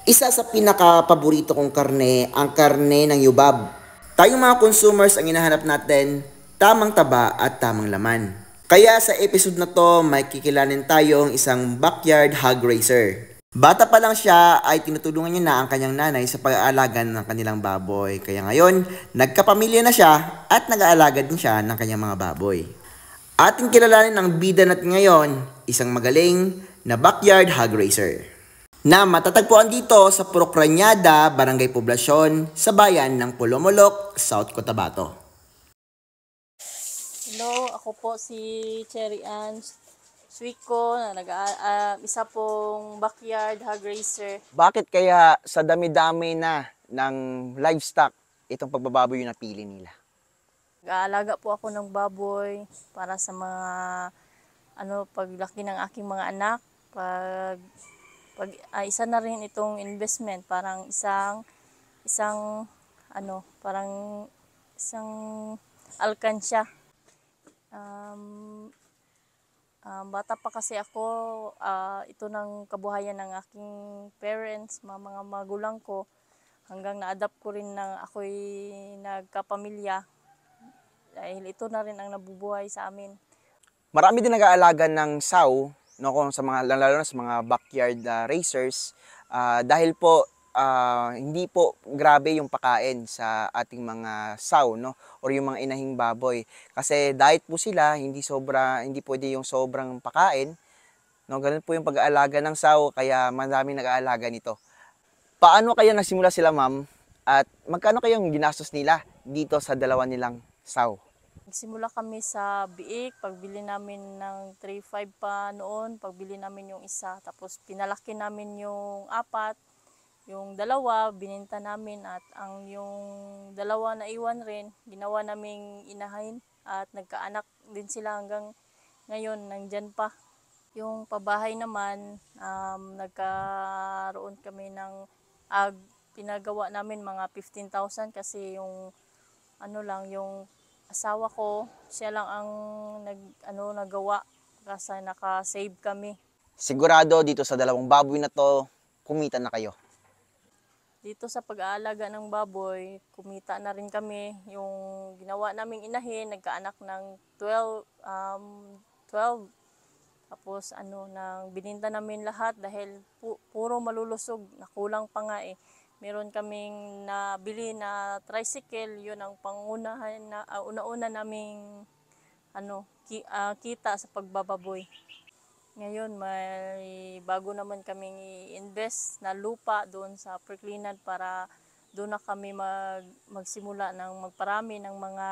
Isa sa pinaka-paborito kong karne, ang karne ng yubab. Tayong mga consumers ang hinahanap natin, tamang taba at tamang laman. Kaya sa episode na to, may kikilanin tayong isang backyard hog racer. Bata pa lang siya ay tinutulungan niya na ang kanyang nanay sa pag-aalaga ng kanilang baboy. Kaya ngayon, nagkapamilya na siya at nag-aalaga din siya ng kanyang mga baboy. Ating kilalanin ang bida natin ngayon, isang magaling na backyard hog racer na matatagpuan dito sa Procranyada, Barangay Poblasyon, sa bayan ng Pulomolok, South Cotabato. Hello, ako po si Cherry Ann Suico, na isa pong backyard hog racer. Bakit kaya sa dami-dami na ng livestock, itong pagbababoy yung napili nila? Nag-aalaga po ako ng baboy para sa mga paglaki ng aking mga anak. Isa na rin itong investment, parang isang parang isang alkansya. Bata pa kasi ako, ito ng kabuhayan ng aking parents, mga magulang ko, hanggang na-adapt ko rin na ako'y nagkapamilya. Dahil ito na rin ang nabubuhay sa amin. Marami din nag-aalaga ng sow, no, kung sa mga, lalo na sa mga backyard racers, dahil po hindi po grabe yung pakain sa ating mga sow, no, or yung mga inahing baboy. Kasi diet po sila, hindi pwede yung sobrang pakain, no. Ganun po yung pag-aalaga ng sow, kaya maraming nag-aalaga nito. Paano kaya nagsimula sila, ma'am? At magkano kayong ginastos nila dito sa dalawa nilang sow? Nagsimula kami sa biik, pagbili namin ng 3.5 pa noon, pagbili namin yung isa. Tapos pinalaki namin yung apat, yung dalawa bininta namin, at yung dalawa na iwan rin, ginawa naming inahin at nagkaanak din sila hanggang ngayon, nandyan pa. Yung pabahay naman, nagkaroon kami ng pinagawa namin mga 15,000 kasi yung yung asawa ko, siya lang ang nagawa kasi naka-save kami. Sigurado dito sa dalawang baboy na to, kumita na kayo. Dito sa pag-aalaga ng baboy, kumita na rin kami. Yung ginawa naming inahin, nagkaanak ng 12. Tapos nang bininta namin lahat dahil puro malulusog, nakulang pa nga eh. Meron kaming nabili na tricycle, yun ang pangunahan na una-una naming kita sa pagbababoy. Ngayon may bago naman kaming i-invest na lupa doon sa Perclinad para doon na kami magsimula ng magparami ng mga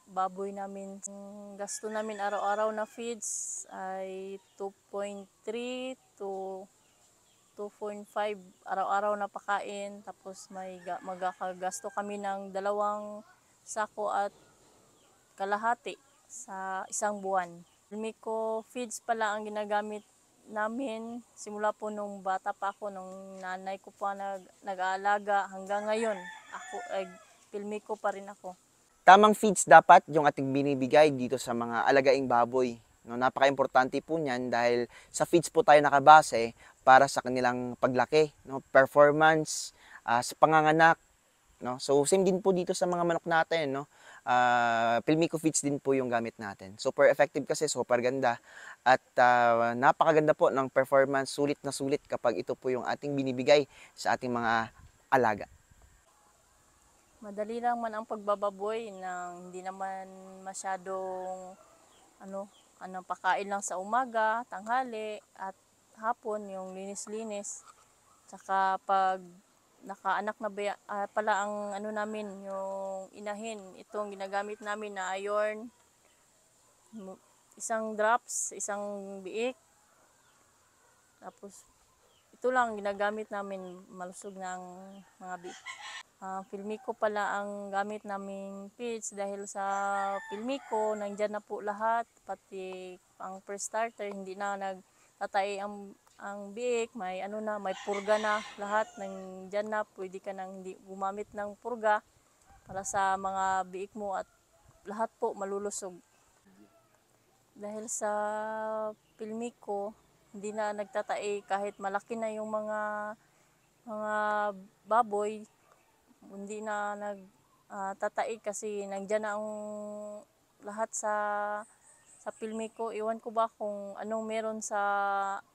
baboy namin. Ang gasto namin araw-araw na feeds ay 2.3 to 2.5 araw-araw na pakain. Tapos magkakagasto kami ng 2 sako at kalahati sa isang buwan. Filmico feeds pala ang ginagamit namin simula po nung bata pa ako, nung nanay ko pa nag-aalaga hanggang ngayon. Ako ay Filmico pa rin ako. Tamang feeds dapat yung ating binibigay dito sa mga alagaing baboy. No, napaka-importante po niyan dahil sa feeds po tayo nakabase para sa kanilang paglaki, no, performance, sa panganganak, no. So same din po dito sa mga manok natin, no. Filmico feeds din po yung gamit natin. Super effective kasi, super ganda at napakaganda po ng performance, sulit na sulit kapag ito po yung ating binibigay sa ating mga alaga. Madali lang man ang pagbababoy, nang hindi naman masyadong pakain lang sa umaga, tanghali at hapon, yung linis-linis. Tsaka pag nakaanak na pala ang namin, yung inahin, itong ginagamit namin na iron, isang drops, isang biik. Tapos ito lang ginagamit namin, malusog ng mga biik. Filmico pala ang gamit naming feeds dahil sa Filmico nandyan na po lahat, pati ang first starter hindi na nagtatay ang biik, may may purga na lahat, nandyan na, pwede ka nang hindi gumamit ng purga para sa mga biik mo at lahat po malulusog. Dahil sa Filmico hindi na nagtatay kahit malaki na yung mga mga baboy, hindi na nagtatai kasi nandiyan na ang lahat sa Pilmico. Iwan ko ba kung anong meron sa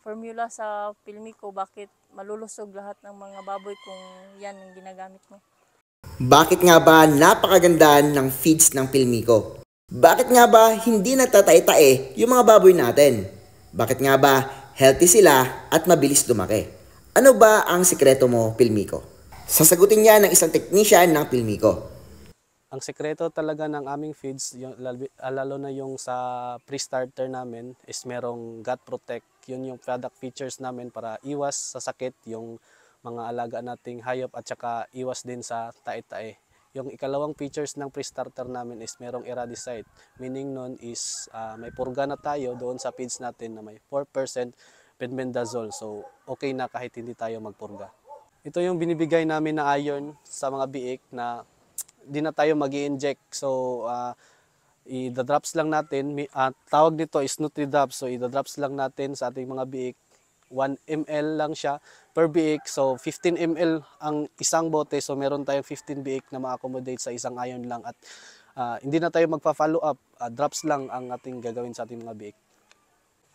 formula sa Pilmico, bakit malulusog lahat ng mga baboy kung yan ang ginagamit mo. Bakit nga ba napakaganda ng feeds ng Pilmico? Bakit nga ba hindi nagtatae-tae yung mga baboy natin? Bakit nga ba healthy sila at mabilis lumaki? Ano ba ang sikreto mo, Pilmico? Sasagutin niya ng isang technician ng Pilmico. Ang sekreto talaga ng aming feeds, lalo na yung sa pre-starter namin, is merong gut protect. Yun yung product features namin para iwas sa sakit yung mga alaga nating hayop at saka iwas din sa tae-tae. Yung ikalawang features ng pre-starter namin is merong eradicide. Meaning nun is may purga na tayo doon sa feeds natin na may 4% penbendazole. So okay na kahit hindi tayo magpurga. Ito yung binibigay namin na iron sa mga biik na di na tayo mag-i-inject. So, i-drops lang natin. Tawag nito is Nutri-Drops. So, i-drops lang natin sa ating mga biik. 1 ml lang siya per biik. So, 15 ml ang isang bote. So, meron tayong 15 biik na ma-accommodate sa isang iron lang. At hindi na tayo magpa-follow up. Drops lang ang ating gagawin sa ating mga biik.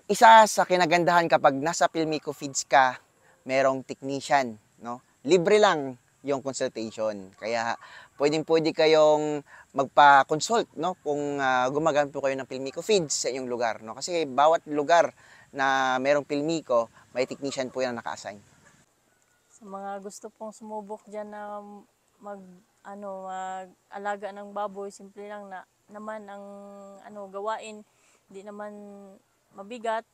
Isa sa kinagandahan kapag nasa Pilmico Feeds ka, merong technician, no? Libre lang yung consultation. Kaya pwedeng-pwede kayong magpa-consult, no, kung gumagamit po kayo ng Pilmico Feeds sa inyong lugar, no? Kasi bawat lugar na merong Pilmico, may technician po yan na naka-assign. Sa mga gusto pong sumubok diyan na mag-alaga ng baboy, simple lang naman ang gawain, hindi naman mabigat,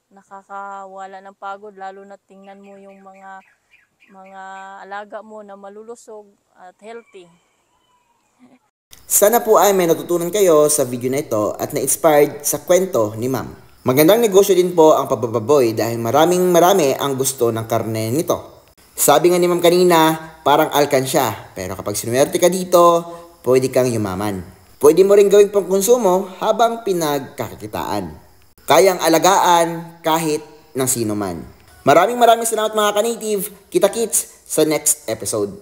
nakakawala ng pagod, lalo na tingnan mo yung mga alaga mo na malulusog at healthy. Sana po ay may natutunan kayo sa video na ito at na-inspired sa kwento ni Ma'am. Magandang negosyo din po ang pagbababoy dahil marami ang gusto ng karne nito. Sabi nga ni Ma'am kanina, parang alkansya, pero kapag sinuwerte ka dito, pwede kang yumaman. Pwede mo rin gawing pangkonsumo habang pinagkakakitaan. Kayang alagaan kahit ng sino man. Maraming salamat mga ka-native. Kita-kits sa next episode.